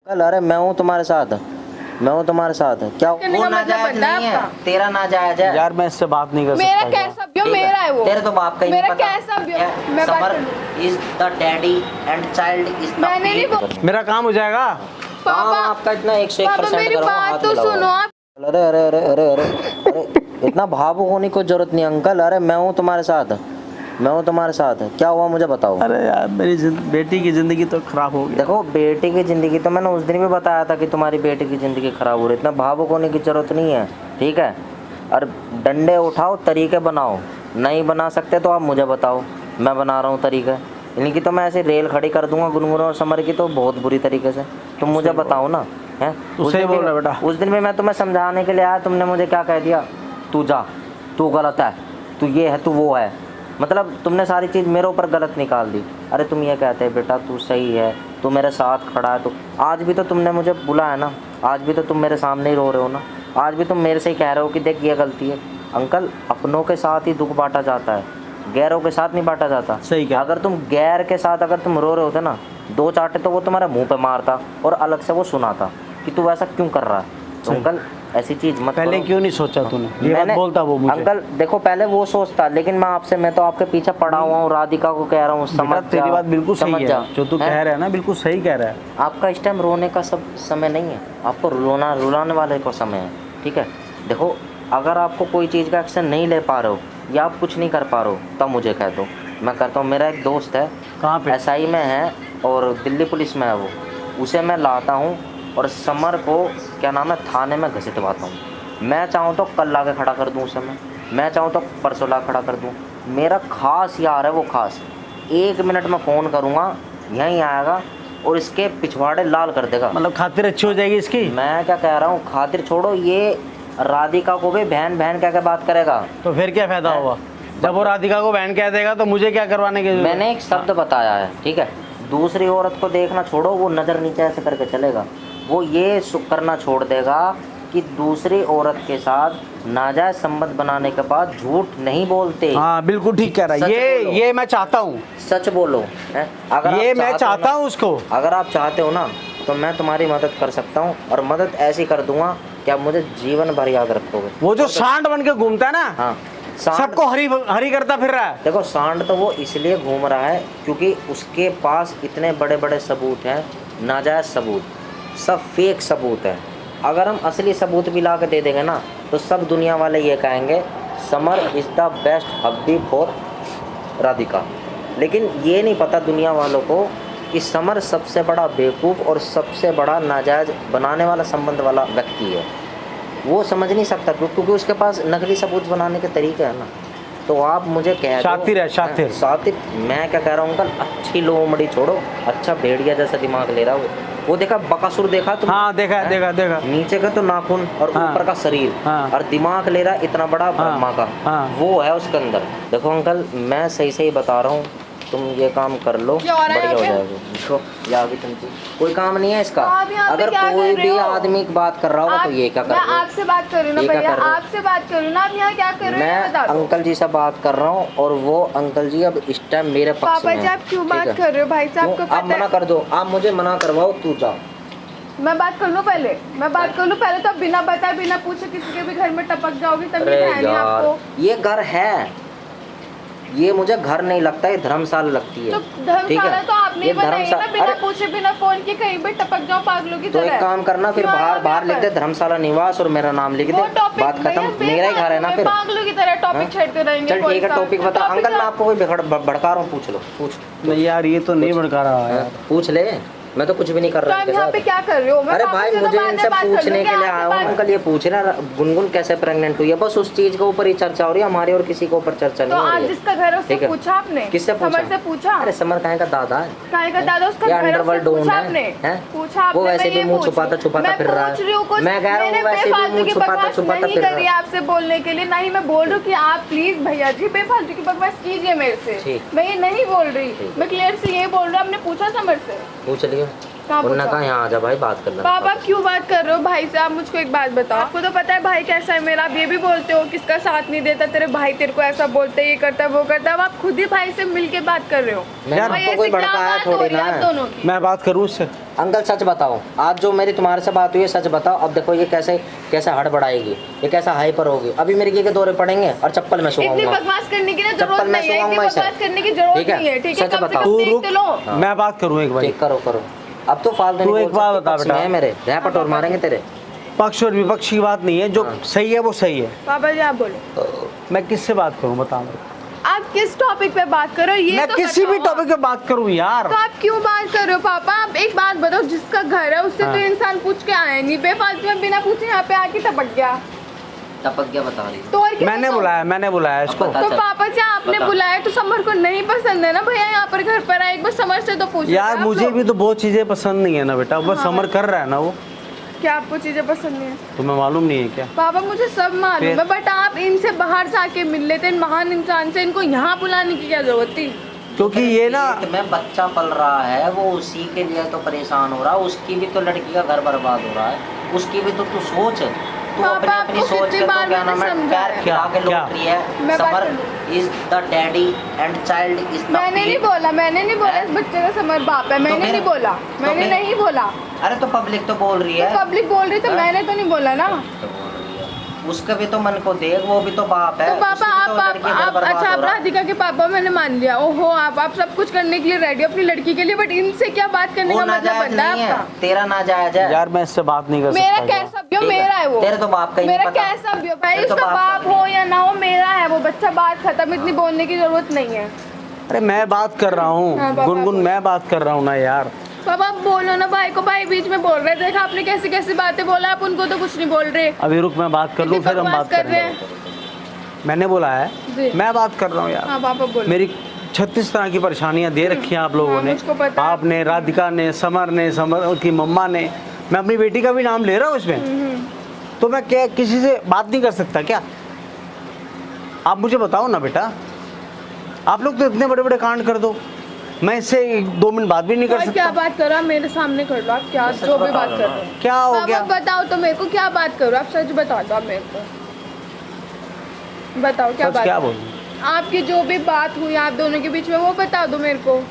कल अरे मैं हूँ तुम्हारे साथ, मैं हूँ तुम्हारे साथ। क्या करने वो का मतलब नाजायज बनता है नहीं है, आपका? तेरा नाजायज है यार मैं इससे बात नहीं कर मेरा सकता। कैसा भी हो, मेरा है वो। तेरे तो बाप का ही मेरा नहीं पता। कैसा भी हो, मैं बात समर कर लूं। Is the daddy and child is the मैंने नहीं पेट। मेरा काम हो जाएगा। काम आपका इतना 101% पापा मेरी करूंगा, बात हाथ तो मिलाओ। सुनो आप। अरे अरे अरे अरे अरे अरे इतना भावुक होने की जरूरत नहीं अंकल। अरे मैं हूँ तुम्हारे साथ, मैं हूँ तुम्हारे साथ। क्या हुआ मुझे बताओ। अरे यार मेरी बेटी की ज़िंदगी तो ख़राब हो गई। देखो बेटी की ज़िंदगी तो मैंने उस दिन भी बताया था कि तुम्हारी बेटी की ज़िंदगी ख़राब हो रही है। इतना भावुक होने की ज़रूरत नहीं है, ठीक है। और डंडे उठाओ, तरीके बनाओ। नहीं बना सकते तो आप मुझे बताओ, मैं बना रहा हूँ तरीके। इनकी तो मैं ऐसे रेल खड़ी कर दूंगा गुनगुन और समर की, तो बहुत बुरी तरीके से। तुम मुझे बताओ ना, है। सही बोल रहा बेटा। उस दिन भी मैं तुम्हें समझाने के लिए आया, तुमने मुझे क्या कह दिया, तू जा, तू गलत है, तू ये है, तू वो है। मतलब तुमने सारी चीज़ मेरे ऊपर गलत निकाल दी। अरे तुम ये कहते हैं बेटा तू सही है, तू मेरे साथ खड़ा है। तो आज भी तो तुमने मुझे बुलाया ना, आज भी तो तुम मेरे सामने ही रो रहे हो ना। आज भी तुम मेरे से ही कह रहे हो कि देख ये गलती है। अंकल अपनों के साथ ही दुख बांटा जाता है, गैरों के साथ नहीं बांटा जाता। सही कहा। अगर तुम गैर के साथ अगर तुम रो रहे होते ना, दो चाटे तो वो तुम्हारे मुंह पे मारता और अलग से वो सुनाता कि तू ऐसा क्यों कर रहा है। तो अंकल ऐसी चीज़ मत पहले करो। क्यों नहीं सोचा तूने? ये बात बोलता वो मुझे। अंकल देखो पहले वो सोचता, लेकिन मैं तो आपके पीछे पड़ा हुआ हूँ, राधिका को कह रहा हूँ समझ जा। तेरी बात बिल्कुल सही समझ है, जा। जो तू कह रहा है ना बिल्कुल सही कह रहा है। आपका इस टाइम रोने का सब समय नहीं है, आपको रुलाने वाले को समय है, ठीक है। देखो अगर आपको कोई चीज़ का एक्शन नहीं ले पा रहे हो या आप कुछ नहीं कर पा रहे हो तब मुझे कह दो, मैं करता हूँ। मेरा एक दोस्त है, कहाँ पे? SI में है और दिल्ली पुलिस में है वो, उसे मैं लाता हूँ और समर को क्या नाम है थाने में घसीटवाता हूँ। मैं चाहूँ तो कल ला के खड़ा कर दूँ उसे, मैं चाहूँ तो परसों ला खड़ा कर दूँ। मेरा खास यार है वो, खास 1 मिनट में फ़ोन करूँगा, यहीं आएगा और इसके पिछवाड़े लाल कर देगा। मतलब खातिर अच्छी हो जाएगी इसकी। मैं क्या कह रहा हूँ, खातिर छोड़ो, ये राधिका को भी बहन बहन कह के बात करेगा। तो फिर क्या फ़ायदा हुआ? जब वो राधिका को बहन कह देगा तो मुझे क्या करवाने की? मैंने एक शब्द बताया है, ठीक है। दूसरी औरत को देखना छोड़ो, वो नज़र नीचे ऐसे करके चलेगा। वो ये करना छोड़ देगा कि दूसरी औरत के साथ नाजायज संबंध बनाने के बाद झूठ नहीं बोलते। हाँ बिल्कुल ठीक कह रहा है। ये मैं चाहता हूँ, सच बोलो, है। अगर ये आप मैं चाहता हूँ उसको। अगर आप चाहते हो ना तो मैं तुम्हारी मदद कर सकता हूँ, और मदद ऐसी कर दूंगा कि आप मुझे जीवन भर याद रखोगे। वो जो सांड बन के घूमता है ना, हाँ, सबको हरी हरी करता फिर रहा है। देखो सांड तो वो इसलिए घूम रहा है क्योंकि उसके पास इतने बड़े बड़े सबूत हैं, नाजायज सबूत, सब फेक सबूत हैं। अगर हम असली सबूत भी ला के दे देंगे ना तो सब दुनिया वाले ये कहेंगे Samar is the best hubby for Radhika. लेकिन ये नहीं पता दुनिया वालों को कि समर सबसे बड़ा बेवकूफ़ और सबसे बड़ा नाजायज बनाने वाला संबंध वाला व्यक्ति है। वो समझ नहीं सकता क्योंकि उसके पास नकली सबूत बनाने के तरीके हैं ना। तो आप मुझे कह दो, शातिर है, शातिर। शातिर। मैं क्या कह रहा हूँ अंकल, अच्छी लोमड़ी छोड़ो, अच्छा भेड़िया जैसा दिमाग ले रहा हो। वो देखा बकासुर, देखा तुम? हाँ देखा देखा देखा। नीचे का तो नाखून और हाँ, ऊपर का शरीर, हाँ, और दिमाग ले रहा इतना बड़ा ब्रह्मा का, हाँ, वो है उसके अंदर। देखो अंकल मैं सही सही बता रहा हूँ, तुम ये काम कर लो, बढ़िया हो जाएगा। देखो या भी तुम कोई काम नहीं है इसका। अगर कोई भी आदमी की बात कर रहा होगा तो ये क्या कर रहे हो? मैं आपसे बात कर रही हूँ ना भैया, आपसे बात कर रही हूँ ना। आप यहाँ क्या कर रहे हो? मैं अंकल जी से बात कर रहा हूँ और वो अंकल जी अब इस टाइम मेरे पक्ष में पापा जी आप क्यों बात कर रहे हो? भाई साहब को आप मना कर दो, आप मुझे मना करवाओ, तू जाओ। मैं बात कर लूँ पहले, मैं बात कर लूँ पहले। तो बिना बताए बिना पूछे किसी के भी घर में टपक जाओगी तब अरे नहीं यार आपको। ये घर है, ये मुझे घर नहीं लगता, ये धर्मशाला लगती है। तो धर्मशाला तो आपने ये बनाई है ना, बिना अरे पूछे बिना फोन के कहीं भी टपक जाओ पागलों की तो तरह। एक काम करना, फिर बाहर लिख दे धर्मशाला निवास और मेरा नाम लिख दे, बात खत्म। मेरा ही घर है ना फिर। पागलों की तरह टॉपिक छेड़ते रहेंगे। चल ठीक है, टॉपिक बता अंकल। मैं आपको कोई भड़का रहा हूँ, पूछ लो, पूछ। नहीं यार ये तो नहीं भड़का रहा है यार। पूछ ले, मैं तो कुछ भी नहीं कर रहा तो यहाँ पे क्या कर रहे हो? अरे भाई मुझे इनसे पूछने के लिए आया हूँ अंकल। ये पूछ रहा गुनगुन कैसे प्रेग्नेंट हुई है, बस उस चीज के ऊपर ही चर्चा हो रही है, हमारी और किसी के ऊपर चर्चा नहीं हो रही है। आज जिसका घर है उससे पूछा आपने? किससे पूछा? समर से पूछा। अरे समर कहाँ का दादा है? कहाँ का दादा? उसका घर है, अंडरवर्ल्ड उससे डॉन पूछा है, आपने? हैं? पूछा आपने? वो वैसे भी मुंह छुपाता छुपाता फिर रहा है। मैं कह रहा हूँ वैसे भी मुंह छुपाता छुपाता फिर रहा है। आपसे बोलने के लिए ना ही मैं बोल रही हूँ कि आप प्लीज भैया जी बेफालतू की बकवास कीजिए मेरे से। मैं ये नहीं बोल रही, मैं क्लियर से ये बोल रहा हूँ। आपने पूछा समर से? पूछ लिया, कहाँ उन्होंने पूछा? कहा यहाँ आ जा भाई बात कर लेना। पापा क्यों बात कर रहे हो भाई से? आप मुझको एक बात बताओ, आपको तो पता है भाई कैसा है मेरा। आप ये भी बोलते हो किसका साथ नहीं देता, तेरे भाई तेरे को ऐसा बोलते हैं, ये करता है वो करता है। अब आप खुद ही भाई से मिलके बात कर रहे हो। मैंने भाई आपको कोई ऐसे क्या भड़काया बात हो थोड़ी रही है ना। आप दोनों की? मैं बात करूँ उससे? अंकल सच बताओ, आज जो मेरी तुम्हारे से बात हुई है सच बताओ। अब देखो ये कैसे कैसे हड़बड़ाएगी, ये कैसा हाइपर होगी। अभी मेरे के दौरे पड़ेंगे और चप्पल में इतनी सुगाऊंगा। बकवास करने की ना चप्पल जरूरत में नहीं है, इतनी सुगाऊंगा इसे। बकवास करने की जरूरत ठीक है? नहीं है, ठीक है? सच कम से बताओ। कम तू देख रुक, तो लो। मैं बात करूँ एक बार। ठीक करो करो। अब तो फालतू तू नहीं एक बोल बात सकते, बता पक्ष बेटा। में है मेरे रैपट और मारेंगे तेरे। पक्ष और विपक्ष की बात नहीं है, जो हाँ। सही है वो सही है। पापा जी आप बोलो, मैं किससे बात करूँ बता। आप किस टॉपिक पे बात करो ये मैं तो किसी भी बताओ टॉपिक पे बात करूँ यार। तो आप क्यों बात कर रहे हो पापा? आप एक बात बताओ, जिसका घर है उससे हाँ। तो इंसान पूछ के आया नहीं, बेफालतू में बिना पूछे यहाँ पे आके टपक गया। टपक क्या बता रही? तो और क्या मैंने बताऊं? बुलाया इसको। अब बता। तो अच्छा, पापा जी आपने बता। बुलाया तो समर को नहीं पसंद है ना भैया, यहाँ पर घर पर आए एक बार समर से तो पूछो यार मुझे भी तो बहुत चीजें पसंद नहीं है ना बेटा, बस हाँ। समर कर रहा है ना वो। क्या आपको चीजें पसंद नहीं है? तुम्हें मालूम नहीं है क्या? पापा मुझे सब मालूम फिर? है, बट आप इनसे बाहर जाके मिल लेते, इन महान इंसान से, इनको यहाँ बुलाने की क्या जरूरत थी? क्योंकि ये ना पेट में बच्चा पल रहा है, वो उसी के लिए तो परेशान हो रहा है। उसकी भी तो लड़की का घर बर्बाद हो रहा है, उसकी भी तो तू सोच। तू पापा, अपनी अपनी आपको सोच कितनी के तो बार क्या मैंने नाम है समझाया? पैर खिला के क्या? लौट रही है। मैं बात समर करूं? Is the daddy and child is the मैंने नहीं बोला, मैंने नहीं बोला इस बच्चे का समर बाप है, मैंने फिर? नहीं बोला, तो मैंने फिर? नहीं बोला। अरे तो पब्लिक तो बोल रही है। पब्लिक बोल रही तो हाँ? मैंने तो नहीं बोला ना। तो बोल रही है। उसका भी तो मन को देख, वो भी तो बाप है। तो पापा उसकी भी तो आप लड़की का घर आप बर्बाद अच्छा हो आप रहा है। राधिका के पापा मैंने मान लिया, ओहो आप सब कुछ करने के लिए रेडी हो अपनी लड़की के लिए, बट इनसे क्या बात करने वो का मतलब नाजायज बनता नहीं है है, आपका? तेरा नाजायज है। यार मैं इससे बात नहीं कर मेरा सकता क्या? कैसा भी हो ठीक है। मेरा है वो। तेरे तो बाप का ही नहीं मेरा पता। कैसा भी हो भाई, तेरे तो उसका बाप का बाप भी हो या ना हो मेरा है वो बच्चा, बात खत्म, इतनी बोलने की जरूरत नहीं है। अरे मैं बात कर रहा हाँ, हूँ पापा, गुनगुन, बोलो। मैं बात कर रहा हूँ ना यार। पापा आप बोलो ना भाई को, भाई बीच में बोल रहे थे, देखा आपने कैसी कैसी बातें बोला, आप उनको तो कुछ नहीं बोल रहे। अभी रुक मैं बात कर लूँ कितनी फिर हम बकवास बात कर रहे करेंगे। हैं। मैंने बोला जी। है, मैं बात कर रहा हूँ यार। हाँ पापा बोलो। मेरी 36 तरह की परेशानियां दे रखी हैं आप लोगों हाँ, ने, मुझको पता है। आपने, राधिका ने, समर की मम्मा ने। मैं अपनी बेटी का भी नाम ले रहा हूँ इसमें, तो मैं क्या किसी से बात नहीं कर सकता क्या? आप मुझे बताओ ना बेटा। आप लोग तो इतने बड़े बड़े कांड कर दो, मैं इससे 2 मिनट बात भी नहीं कर और क्या सकता। बात करो आप मेरे सामने कर लो, आप क्या सच जो भी बता बात दो कर ना। रहे हो। क्या हो पापा गया? बताओ तो मेरे को, क्या बात करो आप, सच बता दो आप मेरे को, बताओ क्या सच बात क्या है? बोलूं? आपकी जो भी बात हुई आप दोनों के बीच में वो बता दो मेरे को।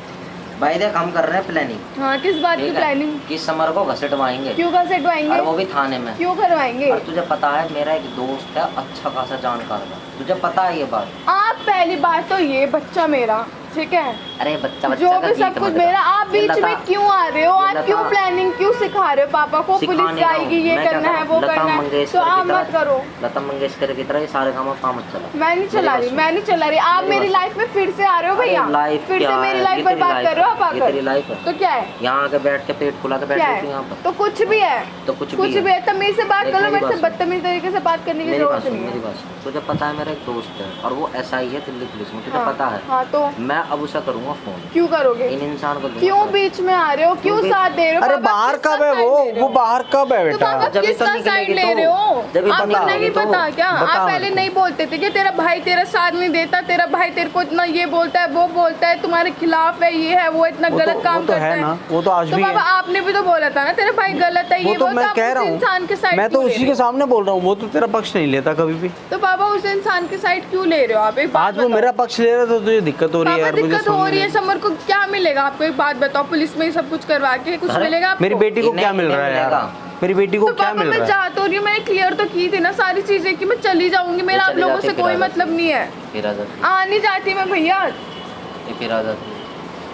भाई देख हम कर रहे हैं प्लानिंग। हाँ किस बात की ठीक है? प्लानिंग? कि समर को घसीटवाएंगे क्यों कर सेटवाएंगे? और वो भी थाने में। क्यों करवाएंगे? और तुझे पता है मेरा एक दोस्त है अच्छा खासा जानकार है, तुझे पता है ये बात। आप पहली बात तो ये बच्चा मेरा, ठीक है, अरे बच्चा जो का भी गीत सब कुछ मत गा। मेरा, आप ये बीच लता- में क्यों आ रहे हो? ये आप लता- क्यों प्लानिंग क्यों सिखा रहे हो पापा को? सिखाने पुलिस का आएगी, ये मैं क्या करना है करूं? वो लता करना है, मंगेशकर तो की आप तरह- मत करो। लता मंगेशकर की तरह ये सारे काम मत चला। मैं नहीं चला रही, मैं नहीं चला रही। आप मेरी मेरी बात लाइफ में फिर से आ रहे हो भैया, लाइफ फिर क्या से है? मेरी ये लाइफ पर तेरी बात लाइफ कर रहे हो आप है। ये आकर। तेरी लाइफ है। तो क्या है? यहाँ आके बैठ के पेट फुला के बैठ क्या जाती है? यहाँ पर। तो कुछ भी है, तो कुछ कुछ भी भी है, तमीज से बात देख कर लो, मेरी मेरे बात से सुन। बदतमीज तरीके से बात करने की मेरी बात जरूरत सुन, नहीं मेरी है। बात सुन। तुझे पता है मेरा एक दोस्त है और वो SI है दिल्ली पुलिस में, तुझे हाँ, पता है। हाँ तो मैं अब उसे करूँगा फोन, क्यों करोगे? इन इंसान को दूंगा क्यों फोन। बीच में आ रहे हो? क्यों क्यों साथ दे रहे हो? अरे पापा, बाहर किसका कब है साइड ले रहे वो हो? बाहर कब है तो बेटा? पापा जब भी तो किसका निकलेगी साइड ले तो- रहे हो? जब भी तो आपको निकलेगी नहीं तो पता क्या? बता आप मेरे पहले को। नहीं बोलते थे कि तेरा भाई तेरा साथ नहीं देता, तेरा भाई तेरे को इतना ये बोलता है वो बोलता है, तुम्हारे खिलाफ है, ये है वो, इतना गलत काम वो तो करता है ना, वो तो आज तो भी पापा है। आपने भी तो बोला था ना तेरा भाई गलत है, वो ये तो वो, मैं आप कह उस रहा इंसान के हूँ, साइड मैं तो क्यों ले उसी रहे के हो? सामने बोल रहा हूँ, वो तो तेरा पक्ष नहीं लेता कभी भी। तो पापा उस इंसान के साइड क्यों ले रहे हो आप? एक बात आज वो बताओ। मेरा पक्ष ले रहा है तो तुझे दिक्कत हो रही है पापा यार, मुझे दिक्कत हो समझ रही है, नहीं। समर को क्या मिलेगा आपको? एक बात बताओ, पुलिस में ही सब कुछ करवा के कुछ अरे, मिलेगा आपको? मेरी बेटी को इन्हें- क्या मिल इन्हें रहा है यार? मिलेगा। मेरी बेटी को तो क्या पापा मिल मैं रहा है? जा तो रही हूँ, मैंने क्लियर तो की थी ना सारी चीजें कि मैं चली जाऊंगी, मेरा आप चली लोगों जाती से फिर कोई आ जाती। मतलब नहीं है। फिर आ जाती आ नहीं जाती मैं भैया, ये फिर आ जाती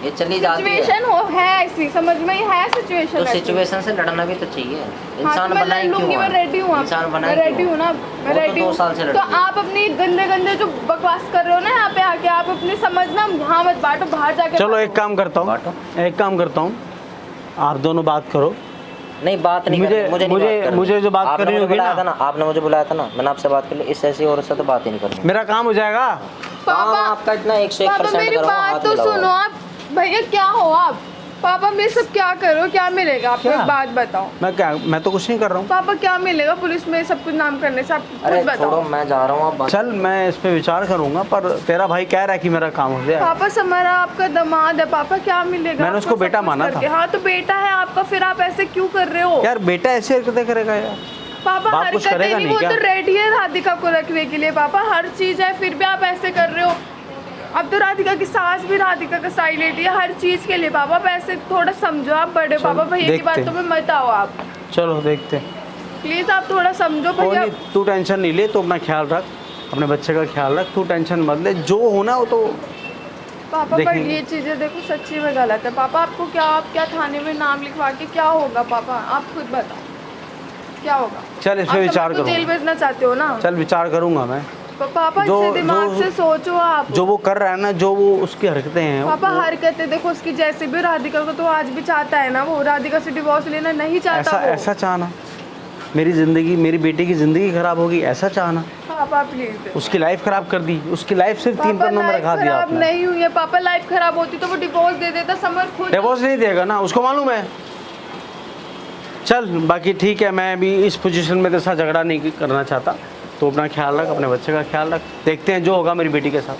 ये चली जाती है। सिचुएशन हो है ऐसी, समझ में ही है सिचुएशन तो ऐसी। सिचुएशन से लड़ना भी तो चाहिए। हाँ, इंसान तो मैं बनाए लड़ लूंगी, क्यों मैं है? रेडी हूँ, इंसान मैं बनाए रेडी क्यों हूँ ना, मैं वो तो रेडी 2 हूँ। साल से लड़ तो रही है। आप अपनी गंदे गंदे जो बकवास कर रहे हो ना यहाँ पे आके, आप अपनी समझना यहाँ मत बांटो, बाहर जाके चलो बांटो। एक काम करता हूँ, बांटो। एक काम करता हूँ, आप दोनों बात करो। नहीं बात नहीं मुझे- करनी, मुझे नहीं मुझे- बात करनी। मुझे जो बात आपने करनी मुझे होगी बुलाया ना- था ना, आपने मुझे बुलाया था ना, मैंने आपसे बात कर ली। इस ऐसी औरत से तो बात ही नहीं करनी। मेरा काम हो जाएगा। काम आपका इतना 101% पापा मेरी करूंगा, बात हाथ तो मिलाओ। सुनो आप, भैया क्या हो आप? पापा मैं सब क्या करो, क्या मिलेगा आपको? क्या? एक बात बताओ मैं तो कुछ नहीं कर रहा हूँ। पापा, क्या मिलेगा पुलिस में सब कुछ नाम करने से? आप अरे खुद छोड़ो, बताओ। मैं जा रहा हूँ, आप बात- चल मैं इस पे विचार करूंगा, पर तेरा भाई कह रहा है कि मेरा काम हो जाए। पापा समरा आपका दामाद है, पापा क्या मिलेगा? मैंने उसको आपको सब बेटा कुछ माना करके। था। हाँ तो बेटा है आपका, फिर आप ऐसे क्यों कर रहे हो? यार बेटा ऐसे हरकतें करेगा यार? पापा बाप कुछ हरकतें करेगा नहीं, नहीं वो क्या? तो रेडी है राधिका को रखने के लिए। पापा हर चीज है, फिर भी आप ऐसे कर रहे हो। अब तो राधिका की सास भी राधिका का साइड लेती है हर चीज के लिए। पापा आप ऐसे थोड़ा समझो, आप बड़े पापा, भैया की देखते बातों में मत आओ आप, चलो देखते हैं। प्लीज आप थोड़ा समझो कोई भैया। नहीं, तू टेंशन नहीं ले, तो अपना ख्याल रख, अपने बच्चे का ख्याल रख, तू टेंशन मत ले, जो होना वो तो पापा पर देखेंगे। ये चीजें देखो सच्ची में गलत है। पापा आपको क्या, आप क्या थाने में नाम लिखवा के क्या होगा? पापा आप खुद बताओ क्या होगा? चल इस आप पे विचार सबको जेल करूंगा। भेजना चाहते हो ना? चल विचार करूंगा मैं। पापा जो- इससे दिमाग जो- से सोचो आप। जो वो कर रहा है ना, जो वो उसकी हरकतें हैं, पापा वो- हरकतें देखो उसकी, जैसे भी राधिका को तो आज भी चाहता है ना, वो राधिका से डिवोर्स लेना नहीं चाहता ऐसा वो। ऐसा चाहना, मेरी ज़िंदगी, मेरी बेटी की ज़िंदगी खराब होगी, ऐसा चाहना? पापा प्लीज। उसकी लाइफ खराब कर दी, उसकी लाइफ सिर्फ 3 पापा पन्नों में लाइफ रखा दिया खराब आपने। नहीं हुई है पापा, लाइफ खराब होती तो वो डिवोर्स दे देता। समर खुद डिवोर्स नहीं देगा ना, उसको मालूम है। चल बाकी ठीक है, मैं अभी इस पोजीशन में तेरे साथ झगड़ा नहीं करना चाहता, तो अपना ख्याल रख, अपने बच्चे का ख्याल रख, देखते हैं जो होगा मेरी बेटी के साथ।